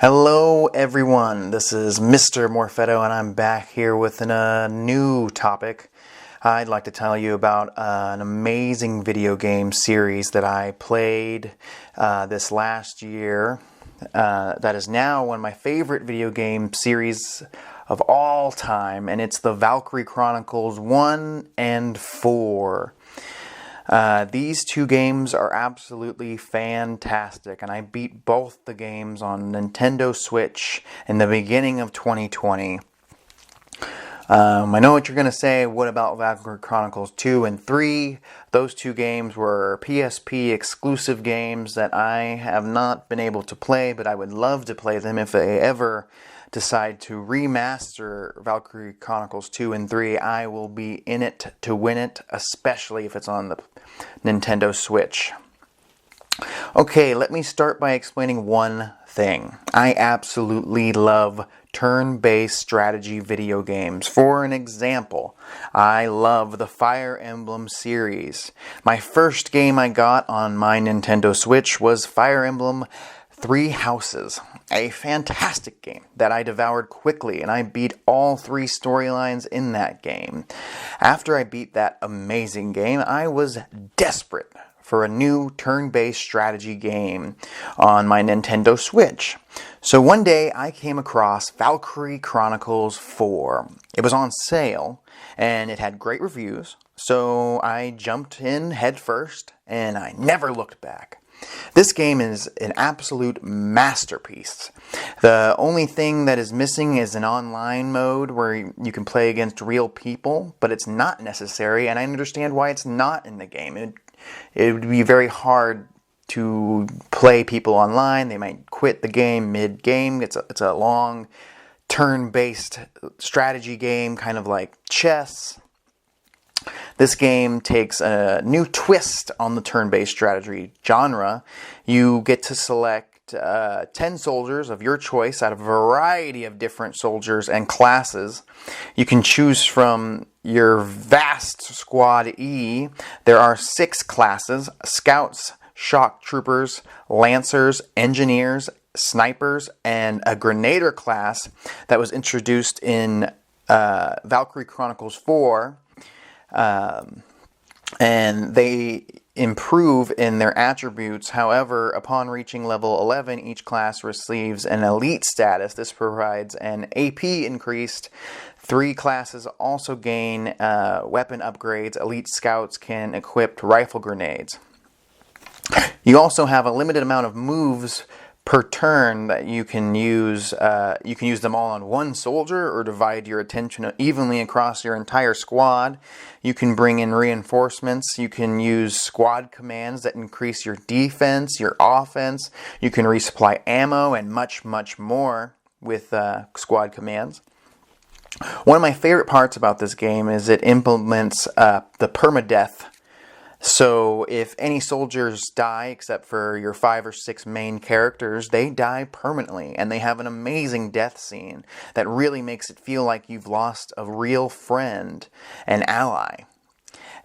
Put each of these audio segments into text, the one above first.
Hello everyone, this is Mr. Morfetto and I'm back here with a new topic. I'd like to tell you about an amazing video game series that I played this last year. That is now one of my favorite video game series of all time, and it's the Valkyrie Chronicles 1 and 4. These two games are absolutely fantastic, and I beat both the games on Nintendo Switch in the beginning of 2020. I know what you're going to say. What about Valkyrie Chronicles 2 and 3? Those two games were PSP exclusive games that I have not been able to play, but I would love to play them if they ever decide to remaster Valkyrie Chronicles 2 and 3. I will be in it to win it, especially if it's on the Nintendo Switch. Okay, let me start by explaining one thing. I absolutely love turn-based strategy video games. For an example, I love the Fire Emblem series. My first game I got on my Nintendo Switch was Fire Emblem Three Houses, a fantastic game that I devoured quickly, and I beat all three storylines in that game. After I beat that amazing game, I was desperate for a new turn-based strategy game on my Nintendo Switch. So one day I came across Valkyrie Chronicles 4. It was on sale, and it had great reviews, so I jumped in head first, and I never looked back. This game is an absolute masterpiece. The only thing that is missing is an online mode where you can play against real people, but it's not necessary, and I understand why it's not in the game. It would be very hard to play people online. They might quit the game mid-game. It's a long turn-based strategy game, kind of like chess. This game takes a new twist on the turn-based strategy genre. You get to select 10 soldiers of your choice out of a variety of different soldiers and classes. You can choose from your vast squad E. There are 6 classes: scouts, shock troopers, lancers, engineers, snipers, and a grenadier class that was introduced in Valkyrie Chronicles 4. And they improve in their attributes. However, upon reaching level 11, each class receives an elite status. This provides an AP increase. 3 classes also gain weapon upgrades. Elite scouts can equip rifle grenades. You also have a limited amount of moves per turn that you can use. You can use them all on one soldier or divide your attention evenly across your entire squad. You can bring in reinforcements. You can use squad commands that increase your defense, your offense. You can resupply ammo and much, much more with squad commands. One of my favorite parts about this game is it implements the permadeath. So if any soldiers die, except for your 5 or 6 main characters, they die permanently, and they have an amazing death scene that really makes it feel like you've lost a real friend, an ally,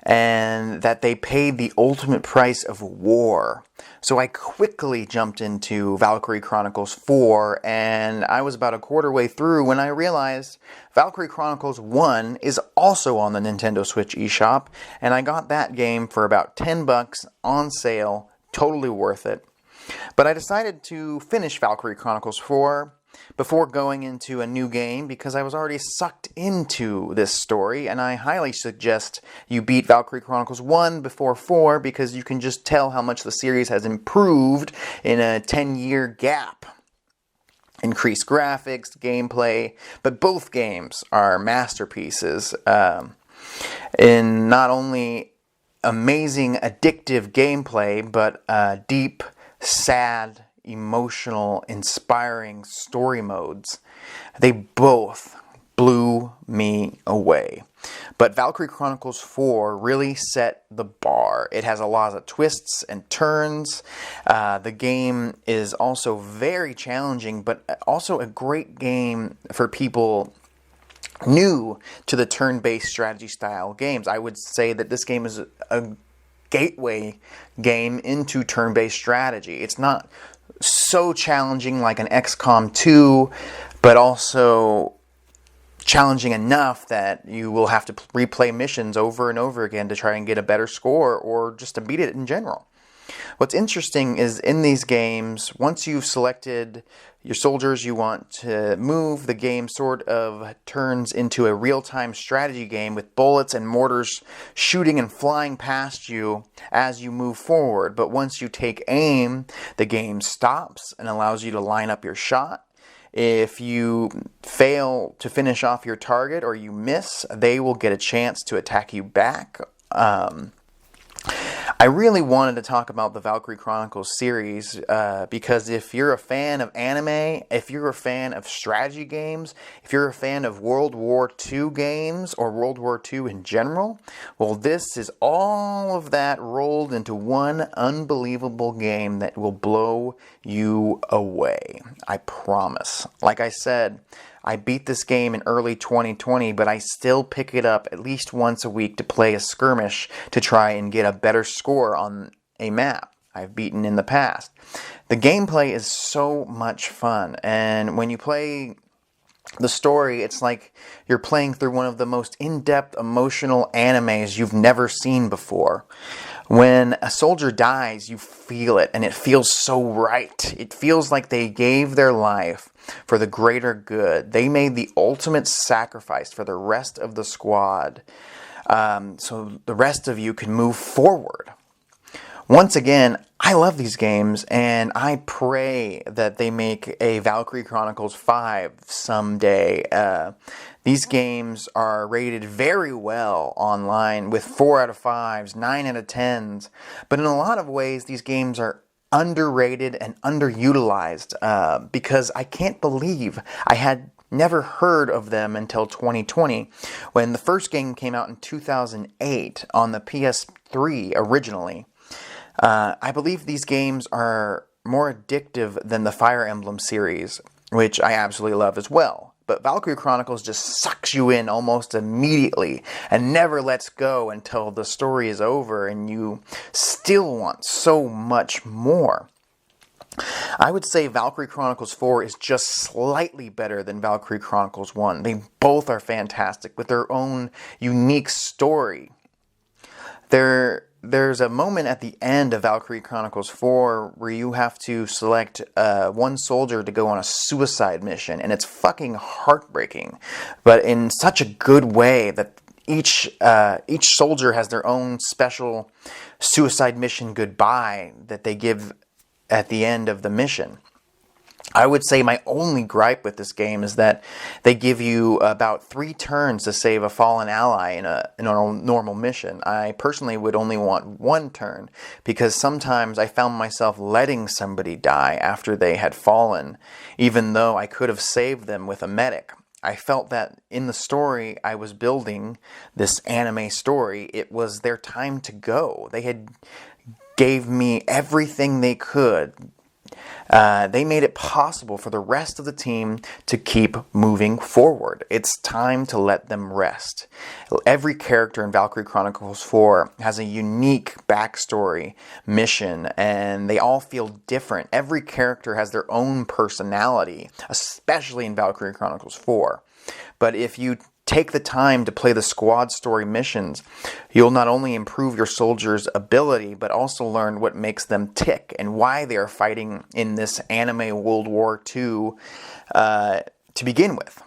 and that they paid the ultimate price of war. So I quickly jumped into Valkyrie Chronicles 4, and I was about a quarter way through when I realized Valkyrie Chronicles 1 is also on the Nintendo Switch eShop, and I got that game for about $10 on sale, totally worth it. But I decided to finish Valkyrie Chronicles 4 before going into a new game because I was already sucked into this story, and I highly suggest you beat Valkyrie Chronicles 1 before 4 because you can just tell how much the series has improved in a 10-year gap. Increased graphics, gameplay, but both games are masterpieces in not only amazing, addictive gameplay, but deep, sad, emotional, inspiring story modes. They both blew me away. But Valkyrie Chronicles 4 really set the bar. It has a lot of twists and turns. The game is also very challenging, but also a great game for people new to the turn-based strategy style games. I would say that this game is a gateway game into turn-based strategy. It's not so challenging like an XCOM 2, but also challenging enough that you will have to replay missions over and over again to try and get a better score or just to beat it in general. What's interesting is in these games, once you've selected your soldiers you want to move, the game sort of turns into a real-time strategy game with bullets and mortars shooting and flying past you as you move forward. But once you take aim, the game stops and allows you to line up your shot. If you fail to finish off your target or you miss, they will get a chance to attack you back. I really wanted to talk about the Valkyrie Chronicles series because if you're a fan of anime, if you're a fan of strategy games, if you're a fan of World War II games or World War II in general, well, this is all of that rolled into one unbelievable game that will blow you away. I promise. Like I said, I beat this game in early 2020, but I still pick it up at least once a week to play a skirmish to try and get a better score on a map I've beaten in the past. The gameplay is so much fun, and when you play the story, it's like you're playing through one of the most in-depth emotional animes you've never seen before. When a soldier dies, you feel it, and it feels so right. It feels like they gave their life for the greater good. They made the ultimate sacrifice for the rest of the squad, so the rest of you can move forward. Once again, I love these games, and I pray that they make a Valkyrie Chronicles 5 someday. These games are rated very well online with 4 out of 5s, 9 out of 10s, but in a lot of ways these games are underrated and underutilized because I can't believe I had never heard of them until 2020 when the first game came out in 2008 on the PS3 originally. I believe these games are more addictive than the Fire Emblem series, which I absolutely love as well. But Valkyrie Chronicles just sucks you in almost immediately and never lets go until the story is over and you still want so much more. I would say Valkyrie Chronicles 4 is just slightly better than Valkyrie Chronicles 1. They both are fantastic with their own unique story. There's a moment at the end of Valkyrie Chronicles 4 where you have to select one soldier to go on a suicide mission, and it's fucking heartbreaking, but in such a good way that each soldier has their own special suicide mission goodbye that they give at the end of the mission. I would say my only gripe with this game is that they give you about 3 turns to save a fallen ally in a normal mission. I personally would only want 1 turn because sometimes I found myself letting somebody die after they had fallen, even though I could have saved them with a medic. I felt that in the story I was building, this anime story, it was their time to go. They had gave me everything they could. They made it possible for the rest of the team to keep moving forward. It's time to let them rest. Every character in Valkyrie Chronicles 4 has a unique backstory, mission, and they all feel different. Every character has their own personality, especially in Valkyrie Chronicles 4. But if you take the time to play the squad story missions, you'll not only improve your soldiers' ability, but also learn what makes them tick and why they are fighting in this anime World War II to begin with.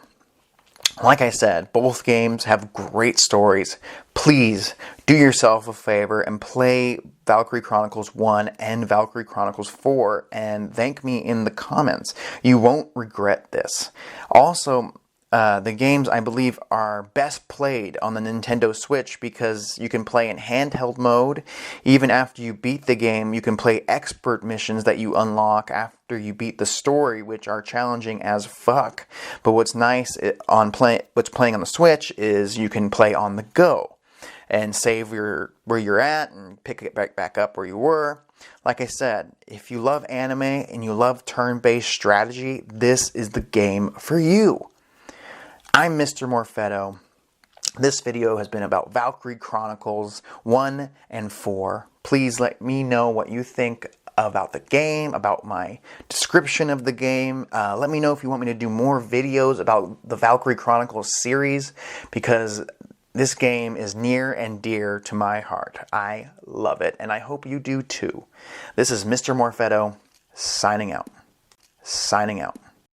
Like I said, both games have great stories. Please do yourself a favor and play Valkyrie Chronicles 1 and Valkyrie Chronicles 4 and thank me in the comments. You won't regret this. Also, the games, I believe, are best played on the Nintendo Switch because you can play in handheld mode. Even after you beat the game, you can play expert missions that you unlock after you beat the story, which are challenging as fuck. But what's nice what's playing on the Switch is you can play on the go and save where you're at and pick it back up where you were. Like I said, if you love anime and you love turn-based strategy, this is the game for you. I'm Mr. Morfetto. This video has been about Valkyrie Chronicles 1 and 4. Please let me know what you think about the game, about my description of the game. Let me know if you want me to do more videos about the Valkyrie Chronicles series, because this game is near and dear to my heart. I love it, and I hope you do too. This is Mr. Morfetto, signing out. Signing out.